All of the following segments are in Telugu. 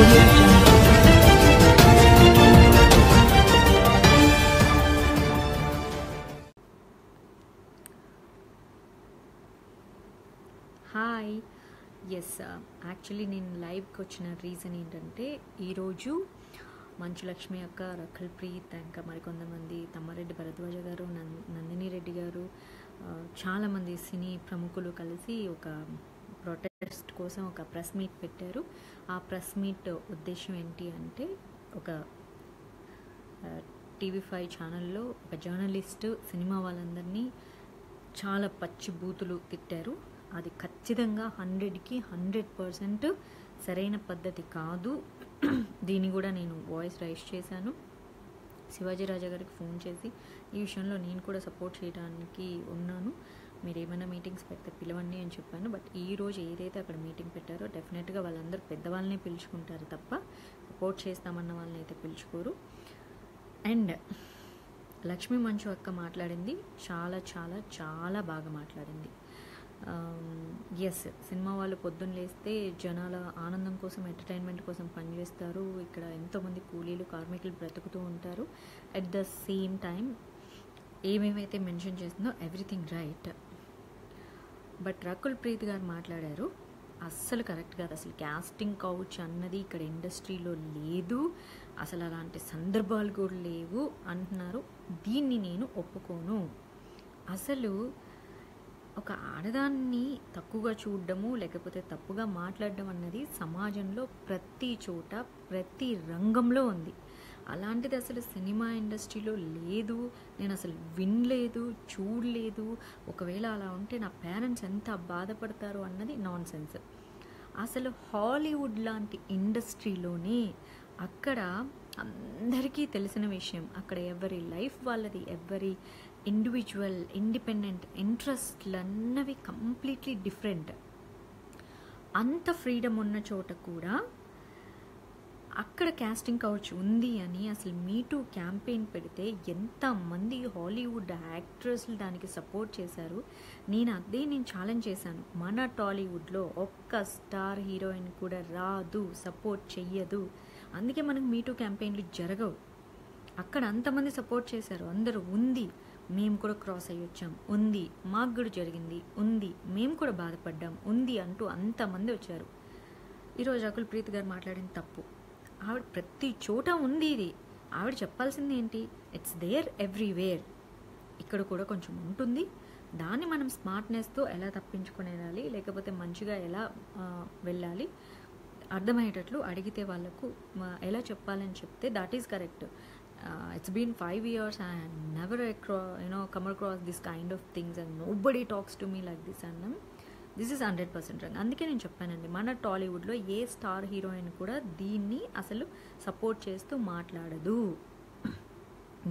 Audio Jungle. Hi. Yes, actually నేను లైవ్కి వచ్చిన రీజన్ ఏంటంటే ఈరోజు మంచు లక్ష్మి అక్క, రకుల్ ప్రీత్, ఇంకా మరికొంతమంది తమ్మారెడ్డి భరద్వాజ గారు, నందిని రెడ్డి గారు, చాలామంది సినీ ప్రముఖులు కలిసి ఒక ప్రొటెస్ట్ కోసం ఒక ప్రెస్ మీట్ పెట్టారు. ఆ ప్రెస్ మీట్ ఉద్దేశం ఏంటి అంటే, ఒక టీవీ5 ఛానల్లో ఒక జర్నలిస్టు సినిమా వాళ్ళందరినీ చాలా పచ్చి బూతులు తిట్టారు. అది ఖచ్చితంగా 100కి 100% సరైన పద్ధతి కాదు. దీన్ని కూడా నేను వాయిస్ రైజ్ చేశాను. శివాజీ రాజా గారికి ఫోన్ చేసి ఈ విషయంలో నేను కూడా సపోర్ట్ చేయడానికి ఉన్నాను, మీరు ఏమైనా మీటింగ్స్ పెడితే పిలవండి అని చెప్పాను. బట్ ఈరోజు ఏదైతే అక్కడ మీటింగ్ పెట్టారో డెఫినెట్గా వాళ్ళందరూ పెద్దవాళ్ళనే పిలుచుకుంటారు తప్ప సపోర్ట్ చేస్తామన్న వాళ్ళని అయితే పిలుచుకోరు. అండ్ లక్ష్మీ మంచు అక్క మాట్లాడింది చాలా చాలా చాలా బాగా మాట్లాడింది. ఎస్, సినిమా వాళ్ళు పొద్దున్న లేస్తే జనాల ఆనందం కోసం, ఎంటర్టైన్మెంట్ కోసం పనిచేస్తారు. ఇక్కడ ఎంతోమంది కూలీలు, కార్మికులు బ్రతుకుతూ ఉంటారు. అట్ ద సేమ్ టైం ఏమేమైతే మెన్షన్ చేసిందో everything right. But Rakul Preet గారు మాట్లాడారు, అస్సలు కరెక్ట్ కాదు. అసలు క్యాస్టింగ్ కౌచ్ అన్నది ఇక్కడ ఇండస్ట్రీలో లేదు, అసలు అలాంటి సందర్భాలు కూడా లేవు అంటున్నారు. దీన్ని నేను ఒప్పుకోను. అసలు ఒక ఆడదాన్ని తక్కువగా చూడడము, లేకపోతే తప్పుగా మాట్లాడడం అన్నది సమాజంలో ప్రతి చోట, ప్రతి రంగంలో ఉంది. అలాంటిది అసలు సినిమా ఇండస్ట్రీలో లేదు, నేను అసలు వినలేదు, చూడలేదు. ఒకవేళ అలా ఉంటే నా పేరెంట్స్ ఎంత బాధపడతారు అన్నది నాన్ సెన్స్. అసలు హాలీవుడ్ లాంటి ఇండస్ట్రీలోనే అక్కడ అందరికీ తెలిసిన విషయం, అక్కడ ఎవరి లైఫ్ వాళ్ళది, ఎవరి ఇండివిజువల్ ఇండిపెండెంట్ ఇంట్రెస్ట్లు అన్నవి కంప్లీట్లీ డిఫరెంట్. అంత ఫ్రీడమ్ ఉన్న చోట కూడా అక్కడ క్యాస్టింగ్ కౌచ్ ఉంది అని అసలు మీటూ క్యాంపెయిన్ పెడితే ఎంతమంది హాలీవుడ్ యాక్ట్రెస్లు దానికి సపోర్ట్ చేశారు. నేను ఛాలెంజ్ చేశాను, మన టాలీవుడ్లో ఒక్క స్టార్ హీరోయిన్ కూడా రాదు, సపోర్ట్ చెయ్యదు. అందుకే మనకు మీటూ క్యాంపెయిన్లు జరగవు. అక్కడ అంతమంది సపోర్ట్ చేశారు, అందరూ ఉంది, మేము కూడా క్రాస్ అయ్యి వచ్చాం, ఉంది, మాకు కూడా జరిగింది, ఉంది, మేము కూడా బాధపడ్డాం, ఉంది అంటూ అంతమంది వచ్చారు. ఈరోజు రకుల్ ప్రీత్ గారు మాట్లాడిన తప్పు. ఆవిడ ప్రతి చోట ఉంది. ఇది ఆవిడ చెప్పాల్సింది ఏంటి, ఇట్స్ దేర్ ఎవ్రీవేర్. ఇక్కడ కూడా కొంచెం ఉంటుంది. దాన్ని మనం స్మార్ట్నెస్తో ఎలా తప్పించుకొని వెళ్ళాలి, లేకపోతే మంచిగా ఎలా వెళ్ళాలి, అర్థమయ్యేటట్లు అడిగితే వాళ్ళకు ఎలా చెప్పాలని చెప్తే that is correct. It's been 5 years and I never come across this kind of things and nobody talks to me like this, and this is 100% wrong. అందుకే నేను చెప్పానండి, మన టాలీవుడ్లో ఏ స్టార్ హీరోయిన్ కూడా దీన్ని అసలు సపోర్ట్ చేస్తూ మాట్లాడదు.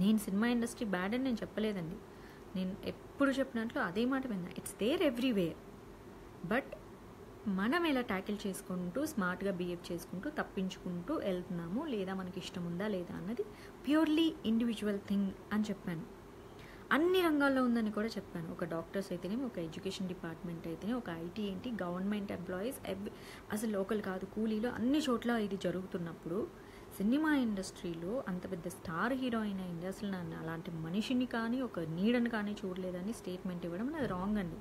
నేను సినిమా ఇండస్ట్రీ బ్యాడ్ అని నేను చెప్పలేదండి, నేను ఎప్పుడు చెప్పినట్లు అదే మాట విన్నా. It's there everywhere. బట్ మనం ఎలా ట్యాకిల్ చేసుకుంటూ స్మార్ట్గా బిహేవ్ చేసుకుంటూ తప్పించుకుంటూ వెళ్తున్నాము, లేదా మనకి ఇష్టం ఉందా లేదా అన్నది ప్యూర్లీ ఇండివిజువల్ థింగ్ అని చెప్పాను. అన్ని రంగాల్లో ఉందని కూడా చెప్పాను. ఒక డాక్టర్స్ అయితేనేమి, ఒక ఎడ్యుకేషన్ డిపార్ట్మెంట్ అయితేనే, ఒక ఐటీ ఏంటి, గవర్నమెంట్ ఎంప్లాయీస్, అసలు లోకల్ కాదు కూలీలు, అన్ని చోట్ల ఇది జరుగుతున్నప్పుడు సినిమా ఇండస్ట్రీలో అంత పెద్ద స్టార్ హీరోయిన్ అయింది, అసలు నన్ను అలాంటి మనిషిని కానీ ఒక నీడని కానీ చూడలేదని స్టేట్మెంట్ ఇవ్వడం అది రాంగ్ అండి.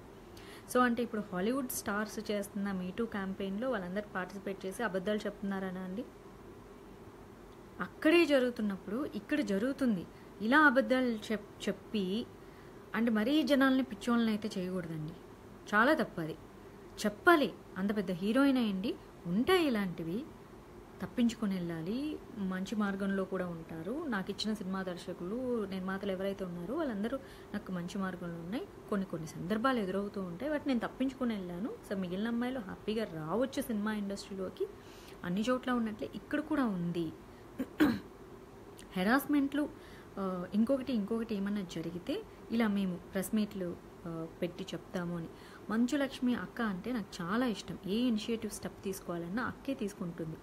సో అంటే ఇప్పుడు హాలీవుడ్ స్టార్స్ చేస్తున్న మీటూ క్యాంపెయిన్లో వాళ్ళందరూ పార్టిసిపేట్ చేసి అబద్ధాలు చెప్తున్నారనా అండి? అక్కడే జరుగుతున్నప్పుడు ఇక్కడ జరుగుతుంది. ఇలా అబద్ధాలు చెప్పి అంటే మరీ జనాల్ని పిచ్చోళ్ళని అయితే చేయకూడదండి, చాలా తప్పది. చెప్పాలి, అంత పెద్ద హీరోయిన్ అయ్యండి, ఉంటాయి ఇలాంటివి, తప్పించుకొని వెళ్ళాలి, మంచి మార్గంలో కూడా ఉంటారు. నాకు ఇచ్చిన సినిమా దర్శకులు, నిర్మాతలు ఎవరైతే ఉన్నారో వాళ్ళందరూ నాకు మంచి మార్గంలో ఉన్నాయి. కొన్ని సందర్భాలు ఎదురవుతూ ఉంటాయి, వాటిని నేను తప్పించుకొని వెళ్ళాను. సో మిగిలిన అమ్మాయిలు హ్యాపీగా రావచ్చు సినిమా ఇండస్ట్రీలోకి. అన్ని చోట్ల ఉన్నట్లే ఇక్కడ కూడా ఉంది. హెరాస్మెంట్లు ఇంకొకటి ఏమన్నా జరిగితే ఇలా మేము ప్రెస్ మీట్లు పెట్టి చెప్తాము అని. మంచు లక్ష్మి అక్క అంటే నాకు చాలా ఇష్టం. ఏ ఇనిషియేటివ్ స్టెప్ తీసుకోవాలన్నా అక్కే తీసుకుంటుంది.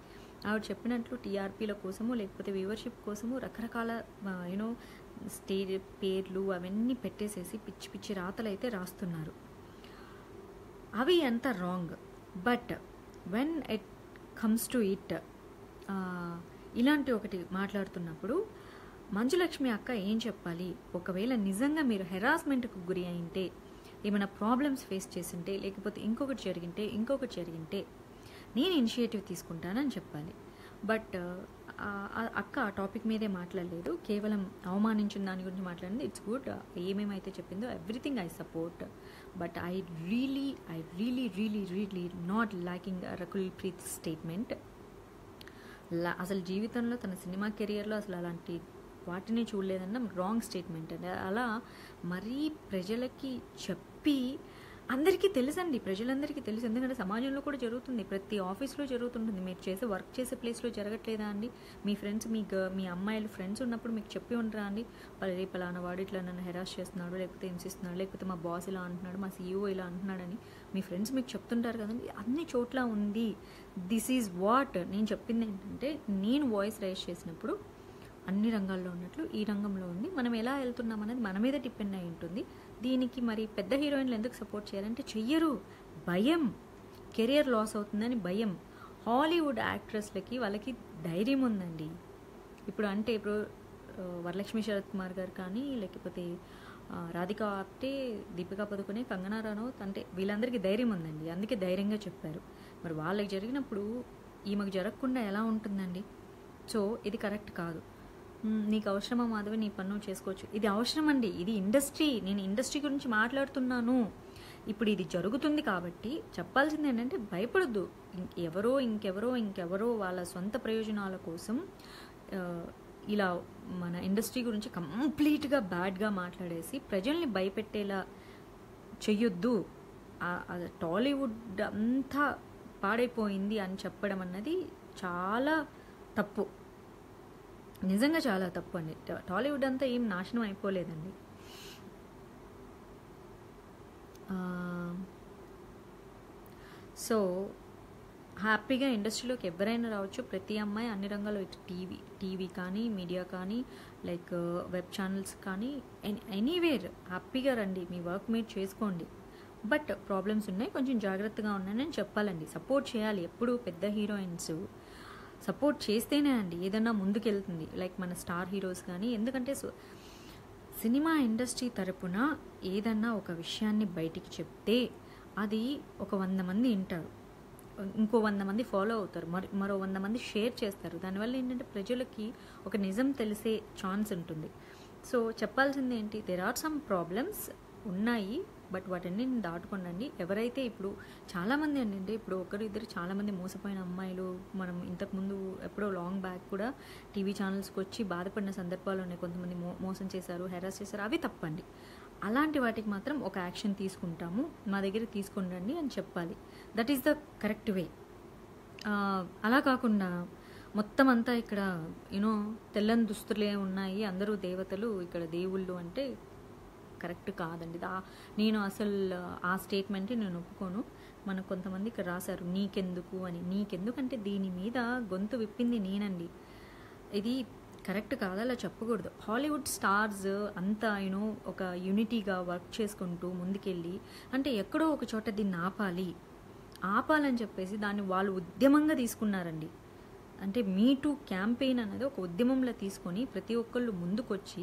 ఆవిడ చెప్పినట్లు టీఆర్పీల కోసము, లేకపోతే వ్యూవర్షిప్ కోసము రకరకాల స్టేజ్ పేర్లు అవన్నీ పెట్టేసేసి పిచ్చి పిచ్చి రాతలు అయితే రాస్తున్నారు. అవి ఎంత wrong. But when it comes to it ఇలాంటి ఒకటి మాట్లాడుతున్నప్పుడు మంజులక్ష్మి అక్క ఏం చెప్పాలి, ఒకవేళ నిజంగా మీరు హెరాస్మెంట్కు గురి అయింటే, ఏమైనా ప్రాబ్లమ్స్ ఫేస్ చేసింటే, లేకపోతే ఇంకొకటి జరిగింటే నేను ఇనిషియేటివ్ తీసుకుంటానని చెప్పాలి. బట్ అక్క ఆ టాపిక్ మీదే మాట్లాడలేదు, కేవలం అవమానించిన దాని గురించి మాట్లాడింది. ఇట్స్ గుడ్, ఏమేమైతే చెప్పిందో everything I support. But I really not liking Rakul Preet statement. అసలు జీవితంలో తన సినిమా కెరియర్లో అసలు అలాంటి వాటిని చూడలేదన్న రాంగ్ స్టేట్మెంట్ అండి. అలా మరీ ప్రజలకి చెప్పి, అందరికీ తెలుసండి, ప్రజలందరికీ తెలుసు, ఎందుకంటే సమాజంలో కూడా జరుగుతుంది, ప్రతి ఆఫీస్లో జరుగుతుంటుంది. మీరు వర్క్ చేసే ప్లేస్లో జరగట్లేదా అండి? మీ ఫ్రెండ్స్, మీ అమ్మాయిలు ఫ్రెండ్స్ ఉన్నప్పుడు మీకు చెప్పి ఉండరా అండి, రేపు అలానా వాడు ఇట్లా నన్ను హెరాస్ చేస్తున్నాడు, లేకపోతే హింసిస్తున్నాడు, లేకపోతే మా బాస్ ఇలా అంటున్నాడు, మా CEO ఇలా అంటున్నాడని మీ ఫ్రెండ్స్ మీకు చెప్తుంటారు కదండి. అన్ని చోట్ల ఉంది. దిస్ ఈజ్ వాట్ నేను చెప్పింది ఏంటంటే, నేను వాయిస్ రైజ్ చేసినప్పుడు అన్ని రంగాల్లో ఉన్నట్లు ఈ రంగంలో ఉంది. మనం ఎలా వెళ్తున్నాం అనేది మన మీద డిపెండ్ అయి ఉంటుంది. దీనికి మరి పెద్ద హీరోయిన్లు ఎందుకు సపోర్ట్ చేయాలంటే చెయ్యరు, భయం, కెరియర్ లాస్ అవుతుందని భయం. హాలీవుడ్ యాక్ట్రెస్లకి వాళ్ళకి ధైర్యం ఉందండి. ఇప్పుడు వరలక్ష్మి శరత్ కుమార్ గారు కానీ, లేకపోతే రాధికా ఆప్టే, దీపికా పదుకొనే, కంగనా రనౌత్, అంటే వీళ్ళందరికీ ధైర్యం ఉందండి, అందుకే ధైర్యంగా చెప్పారు. మరి వాళ్ళకి జరిగినప్పుడు ఈమెకు జరగకుండా ఎలా ఉంటుందండి? సో ఇది కరెక్ట్ కాదు. నీకు అవసరమా మాధవి, నీ పన్ను చేసుకోవచ్చు, ఇది అవసరం అండి, ఇది ఇండస్ట్రీ, నేను ఇండస్ట్రీ గురించి మాట్లాడుతున్నాను. ఇప్పుడు ఇది జరుగుతుంది కాబట్టి చెప్పాల్సింది ఏంటంటే, భయపడద్దు. ఇంకెవరో వాళ్ళ సొంత ప్రయోజనాల కోసం ఇలా మన ఇండస్ట్రీ గురించి కంప్లీట్గా బ్యాడ్గా మాట్లాడేసి ప్రజల్ని భయపెట్టేలా చెయ్యొద్దు. టాలీవుడ్ అంతా పాడైపోయింది అని చెప్పడం అన్నది చాలా తప్పు, నిజంగా చాలా తప్పు అండి. టాలీవుడ్ అంతా ఏం నాశనం అయిపోలేదండి. సో హ్యాపీగా ఇండస్ట్రీలోకి ఎవరైనా రావచ్చు, ప్రతి అమ్మాయి అన్ని రంగాల్లో, టీవీ కానీ, మీడియా కానీ, లైక్ వెబ్ ఛానల్స్ కానీ, ఎనీవేర్ హ్యాపీగా రండి, మీ వర్క్ మీరు చేసుకోండి. బట్ ప్రాబ్లమ్స్ ఉన్నాయి, కొంచెం జాగ్రత్తగా ఉన్నాయని చెప్పాలండి. సపోర్ట్ చేయాలి. ఎప్పుడు పెద్ద హీరోయిన్స్ సపోర్ట్ చేస్తేనే అండి ఏదన్నా ముందుకెళ్తుంది, లైక్ మన స్టార్ హీరోస్ కానీ. ఎందుకంటే సినిమా ఇండస్ట్రీ తరపున ఏదన్నా ఒక విషయాన్ని బయటికి చెప్తే అది ఒక 100 మంది వింటారు, ఇంకో 100 మంది ఫాలో అవుతారు, మరో 100 మంది షేర్ చేస్తారు. దానివల్ల ఏంటంటే ప్రజలకి ఒక నిజం తెలిసే ఛాన్స్ ఉంటుంది. సో చెప్పాల్సింది ఏంటి, దెర్ ఆర్ సమ్ ప్రాబ్లమ్స్ ఉన్నాయి, బట్ వాటన్ని దాటుకోండి. ఎవరైతే ఇప్పుడు చాలామంది ఏంటంటే, ఇప్పుడు ఒకరిద్దరు చాలామంది మోసపోయిన అమ్మాయిలు, మనం ఇంతకుముందు ఎప్పుడో లాంగ్ బ్యాక్ కూడా టీవీ ఛానల్స్కి వచ్చి బాధపడిన సందర్భాలు ఉన్నాయి. కొంతమంది మోసం చేశారు, హెరాస్ చేశారు, అవి తప్పండి. అలాంటి వాటికి మాత్రం ఒక యాక్షన్ తీసుకుంటాము, మా దగ్గర తీసుకుండండి అని చెప్పాలి. That is the correct way. అలా కాకుండా మొత్తం అంతా ఇక్కడ తెల్లని దుస్తులే ఉన్నాయి, అందరూ దేవతలు, ఇక్కడ దేవుళ్ళు అంటే కరెక్ట్ కాదండి. నేను అసలు ఆ స్టేట్మెంట్ నేను ఒప్పుకోను. మనకు కొంతమంది ఇక్కడ రాశారు నీకెందుకు అని. నీకెందుకంటే దీని మీద గొంతు విప్పింది నేనండి. ఇది కరెక్ట్ కాదు, అలా చెప్పకూడదు. హాలీవుడ్ స్టార్స్ అంతా ఒక యూనిటీగా వర్క్ చేసుకుంటూ ముందుకెళ్ళి, అంటే ఎక్కడో ఒక చోట దీన్ని ఆపాలని చెప్పేసి దాన్ని వాళ్ళు ఉద్యమంగా తీసుకున్నారండి. అంటే మీ టూ క్యాంపెయిన్ అనేది ఒక ఉద్యమంలో తీసుకొని ప్రతి ఒక్కళ్ళు ముందుకొచ్చి,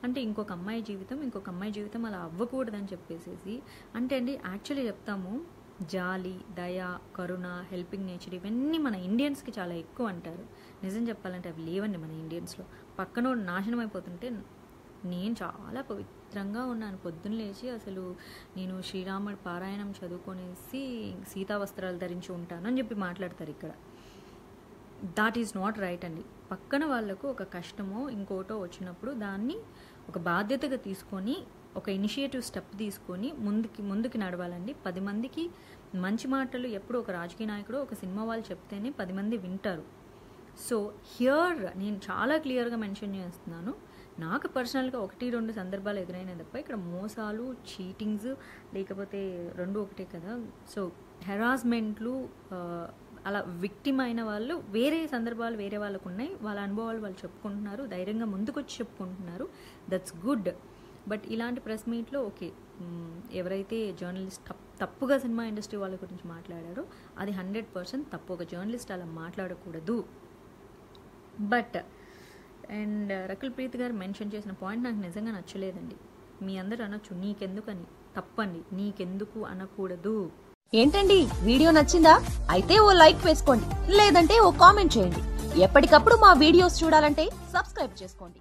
అంటే ఇంకొక అమ్మాయి జీవితం అలా అవ్వకూడదని చెప్పేసి, అంటే అండి యాక్చువల్లీ చెప్తాము, జాలి, దయ, కరుణ, హెల్పింగ్ నేచర్ ఇవన్నీ మన ఇండియన్స్కి చాలా ఎక్కువ అంటారు. నిజం చెప్పాలంటే అవి లేవండి మన ఇండియన్స్లో. పక్కన నాశనం అయిపోతుంటే నేను చాలా పవిత్రంగా ఉన్నాను. పొద్దున్న లేచి అసలు నేను శ్రీరాముడి పారాయణం చదువుకొనేసి సీతా వస్త్రాలు ధరించి ఉంటాను అని చెప్పి మాట్లాడతారు ఇక్కడ. దాట్ ఈజ్ నాట్ రైట్ అండి. పక్కన వాళ్ళకు ఒక కష్టమో ఇంకోటో వచ్చినప్పుడు దాన్ని ఒక బాధ్యతగా తీసుకొని, ఒక ఇనిషియేటివ్ స్టెప్ తీసుకొని ముందుకి నడవాలండి. 10 మందికి మంచి మాటలు ఎప్పుడు ఒక రాజకీయ నాయకుడు, ఒక సినిమా వాళ్ళు చెప్తేనే 10 మంది వింటారు. సో హియర్ నేను చాలా క్లియర్గా మెన్షన్ చేస్తున్నాను, నాకు పర్సనల్గా 1-2 సందర్భాలు ఎదురైన తప్ప ఇక్కడ మోసాలు, చీటింగ్స్, లేకపోతే 2 ఒకటే కదా. సో హెరాస్మెంట్లు, అలా విక్టిమ్ అయిన వాళ్ళు వేరే సందర్భాలు వేరే వాళ్ళకు ఉన్నాయి, వాళ్ళ అనుభవాలు వాళ్ళు చెప్పుకుంటున్నారు, ధైర్యంగా ముందుకొచ్చి చెప్పుకుంటున్నారు, దట్స్ గుడ్. బట్ ఇలాంటి ప్రెస్ మీట్లో ఓకే, ఎవరైతే జర్నలిస్ట్ తప్పుగా సినిమా ఇండస్ట్రీ వాళ్ళ గురించి మాట్లాడారో అది 100% తప్పు. ఒక జర్నలిస్ట్ అలా మాట్లాడకూడదు. బట్ అండ్ రకుల్ ప్రీత్ గారు మెన్షన్ చేసిన పాయింట్ నాకు నిజంగా నచ్చలేదండి. మీ అందరూ అనొచ్చు నీకెందుకని, తప్పండి, నీకెందుకు అనకూడదు. ఏంటండి వీడియో నచ్చిందా? అయితే ఓ లైక్ వేసుకోండి, లేదంటే ఓ కామెంట్ చేయండి. ఎప్పటికప్పుడు మా వీడియోస్ చూడాలంటే సబ్స్క్రైబ్ చేసుకోండి.